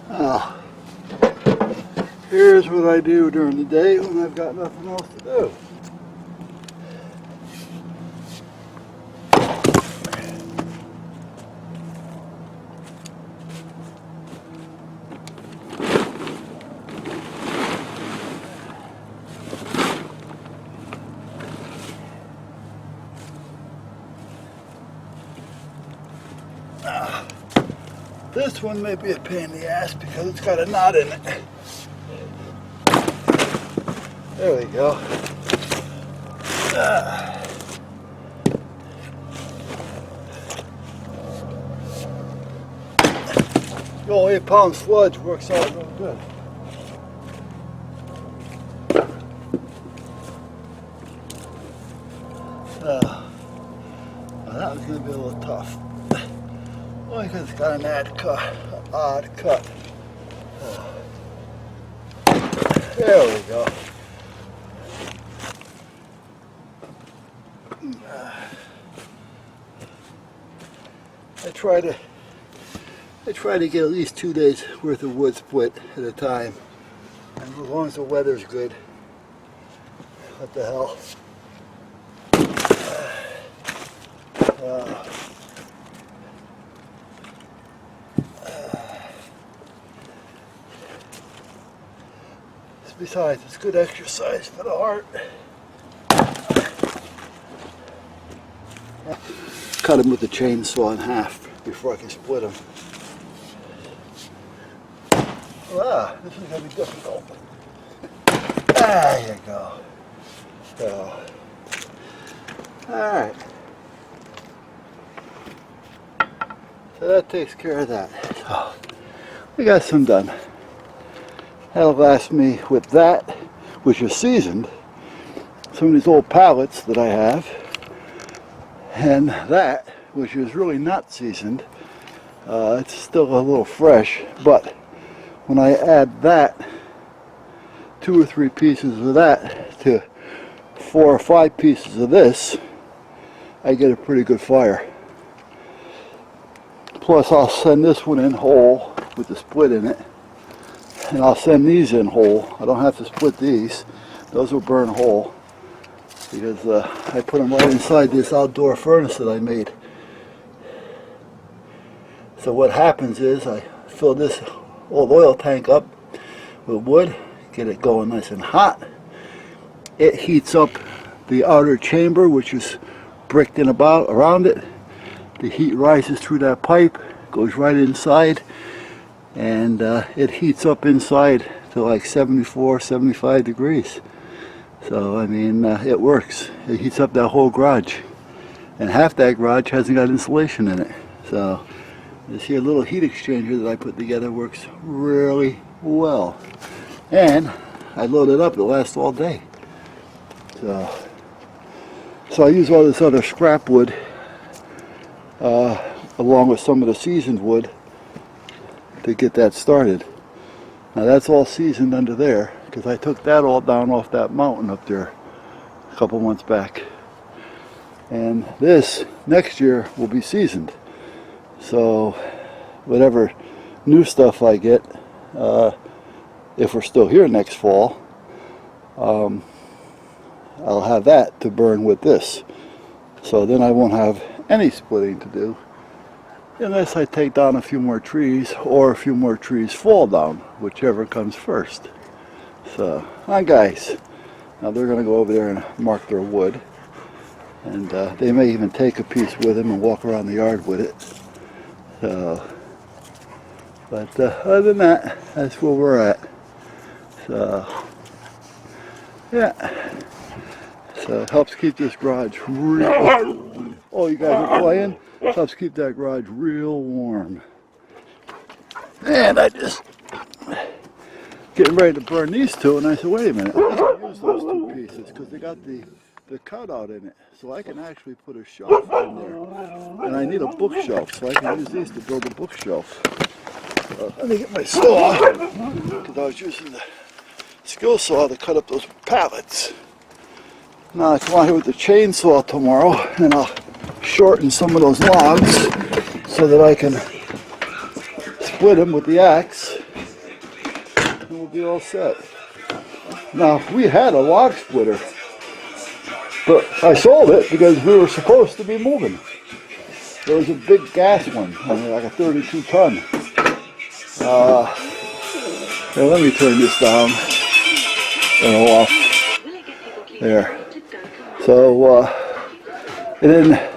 Now, here's what I do during the day when I've got nothing else to do. This one may be a pain in the ass because it's got a knot in it. There we go. The old 8-pound sludge works out real good. Well, that was going to be a little tough. Only because it's got an odd cut. There we go. I try to get at least 2 days worth of wood split at a time. And as long as the weather's good, what the hell. Besides, it's good exercise for the heart. Cut them with the chainsaw in half before I can split them. Ah, this is going to be difficult. There you go. So, alright. So that takes care of that. So, we got some done. That'll last me with that, which is seasoned, some of these old pallets that I have, and that, which is really not seasoned. It's still a little fresh, but when I add that, 2 or 3 pieces of that to 4 or 5 pieces of this, I get a pretty good fire. Plus I'll send this one in whole with the split in it. And I'll send these in whole. I don't have to split these. Those will burn whole because I put them right inside this outdoor furnace that I made. So what happens is I fill this old oil tank up with wood, get it going nice and hot. It heats up the outer chamber, which is bricked in around it. The heat rises through that pipe, goes right inside, and it heats up inside to like 74, 75 degrees. So I mean, it works. It heats up that whole garage, and half that garage hasn't got insulation in it. So this here little heat exchanger that I put together works really well, and I load it up, it lasts all day. So I use all this other scrap wood along with some of the seasoned wood to get that started. Now that's all seasoned under there because I took that all down off that mountain up there a couple months back. And this next year will be seasoned. So whatever new stuff I get, if we're still here next fall, I'll have that to burn with this. So then I won't have any splitting to do unless I take down a few more trees or a few more trees fall down, whichever comes first. So, hi guys. Now they're going to go over there and mark their wood, and they may even take a piece with them and walk around the yard with it. So, but other than that, that's where we're at. So, yeah. So it helps keep this garage real. Oh, you guys are playing? Helps keep that garage real warm. And I just getting ready to burn these two, and I said, wait a minute, I can use those 2 pieces because they got the cutout in it, so I can actually put a shelf in there. And I need a bookshelf, so I can use these to build a bookshelf. Let me get my saw, because I was using the skill saw to cut up those pallets. Now I come out here with the chainsaw tomorrow, and I'll shorten some of those logs so that I can split them with the axe and we'll be all set. Now, we had a log splitter, but I sold it because we were supposed to be moving. There was a big gas one, I mean, like a 32 ton. Here, let me turn this down and off. There. So, and then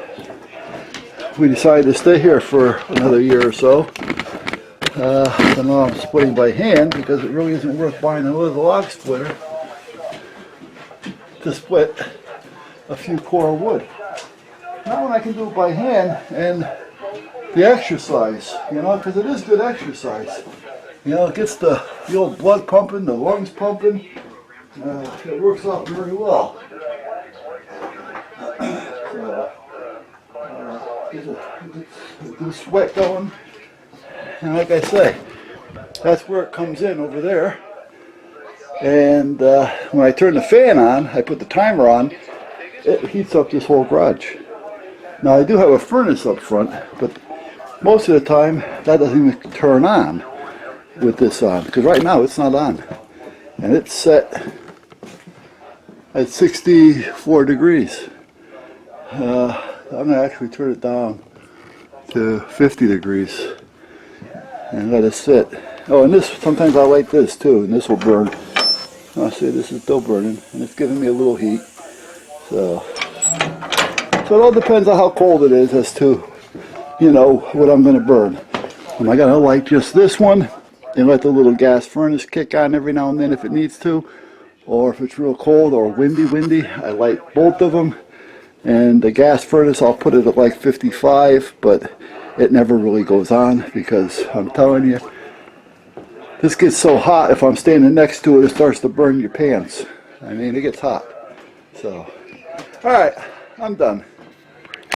we decided to stay here for another year or so. So now I'm splitting by hand because it really isn't worth buying another log splitter to split a few core of wood. Now when I can do it by hand and the exercise, you know, because it is good exercise. You know, it gets the old blood pumping, the lungs pumping. It works out very well. Get the sweat going. And like I say, that's where it comes in over there. And when I turn the fan on, I put the timer on, it heats up this whole garage. Now I do have a furnace up front, but most of the time that doesn't even turn on with this on, because right now it's not on. And it's set at 64 degrees. I'm going to actually turn it down to 50 degrees and let it sit. Oh, and this, sometimes I like this too, and this will burn. I see this is still burning, and it's giving me a little heat. So it all depends on how cold it is as to, you know, what I'm going to burn. Am I going to light just this one and let the little gas furnace kick on every now and then if it needs to? Or if it's real cold or windy, I light both of them. And the gas furnace, I'll put it at like 55, but it never really goes on because I'm telling you, this gets so hot if I'm standing next to it, it starts to burn your pants. I mean, it gets hot. So, alright, I'm done.